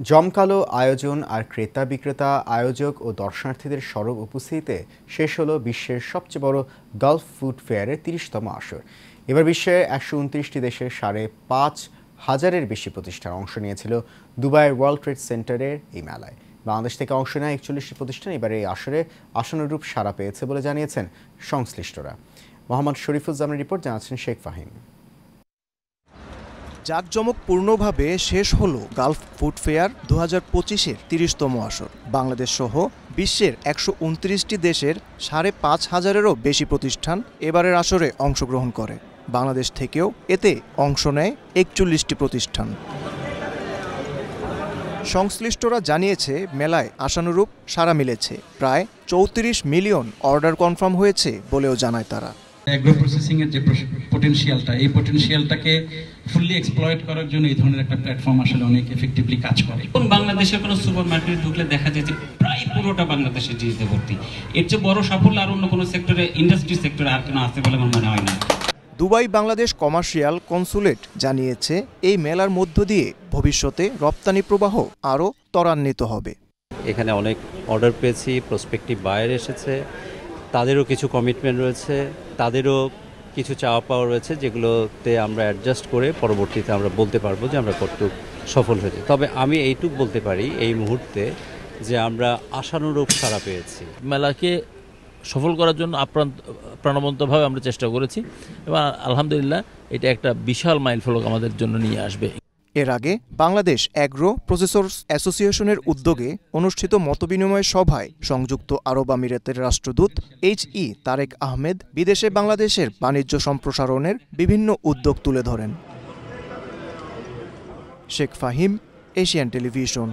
জমকালো আয়োজন আর ক্রেতা বিক্রেতা আয়োজক ও দর্শনার্থীদের সরব উপস্থিতিতে শেষ হলো বিশ্বের সবচেয়ে বড় গালফ ফুড ফেয়ারের ৩০তম আসর। এবার বিশ্বের ১২৯টি দেশের ৫,৫০০-এর বেশি প্রতিষ্ঠান অংশ নিয়েছিল দুবাইয়ের ওয়ার্ল্ড ট্রেড সেন্টারের এই মেলায়। বাংলাদেশ থেকে অংশ নেয় ৪১টি প্রতিষ্ঠান এবার এই আসরে আশানুরূপ সাড়া পেয়েছে বলে জানিয়েছেন সংশ্লিষ্টরা। মোহাম্মদ শরীফুজ্জামানের রিপোর্ট, জানাচ্ছেন শেখ ফাহিম। জাঁকজমকপূর্ণভাবে শেষ হলো গালফ ফুড ফেয়ার ২০২৫-এর ৩০তম আসর। বাংলাদেশ সহ বিশ্বের ১২৯টি দেশের ৫,৫০০-এরও বেশি প্রতিষ্ঠান এবারের আসরে অংশগ্রহণ করে। বাংলাদেশ থেকেও এতে অংশ নেয় ৪১টি প্রতিষ্ঠান। সংশ্লিষ্টরা জানিয়েছে মেলায় আশানুরূপ সাড়া মিলেছে। প্রায় ৩৪ মিলিয়ন অর্ডার কনফার্ম হয়েছে বলেও জানায় তারা। অ্যাগ্রো প্রসেসিং এর যে পটেনশিয়ালটা, এই পটেনশিয়ালটাকে ফুললি এক্সপ্লয়েট করার জন্য এই ধরনের একটা প্ল্যাটফর্ম আসলে অনেক এফেক্টিভলি কাজ করে। বাংলাদেশের কোনো সুপার মার্কেটে ঢুকলে দেখা যায় যে প্রায় পুরোটা বাংলাদেশের জিনিসে ভর্তি। এর চেয়ে বড় সাফল্য আর অন্য কোনো সেক্টরে, ইন্ডাস্ট্রি সেক্টরে আর কোনো আছে বলে আমার মনে হয় না। দুবাই বাংলাদেশ কমার্শিয়াল কনসুলেট জানিয়েছে এই মেলার মধ্য দিয়ে ভবিষ্যতে রপ্তানি প্রবাহ আরও ত্বরান্বিত হবে। এখানে অনেক অর্ডার পেয়েছি, প্রসপেক্টিভ বায়ার এসেছে, তাদেরও কিছু কমিটমেন্ট রয়েছে, তাদেরও কিছু চাওয়া পাওয়া রয়েছে, যেগুলোতে আমরা অ্যাডজাস্ট করে পরবর্তীতে আমরা বলতে পারবো যে আমরা কতটুকু সফল হয়েছি। তবে আমি এইটুকু বলতে পারি এই মুহূর্তে যে আমরা আশানুরূপ সাড়া পেয়েছি। মেলাকে সফল করার জন্য প্রাণবন্তভাবে আমরা চেষ্টা করেছি এবং আলহামদুলিল্লাহ এটা একটা বিশাল মাইলফলক আমাদের জন্য নিয়ে আসবে। এর আগে বাংলাদেশ অ্যাগ্রো প্রসেসর্স অ্যাসোসিয়েশনের উদ্যোগে অনুষ্ঠিত মতবিনিময় সভায় সংযুক্ত আরব আমিরাতের রাষ্ট্রদূত এইচ.ই. তারেক আহমেদ বিদেশে বাংলাদেশের বাণিজ্য সম্প্রসারণের বিভিন্ন উদ্যোগ তুলে ধরেন। Sheikh Fahim, Asian television.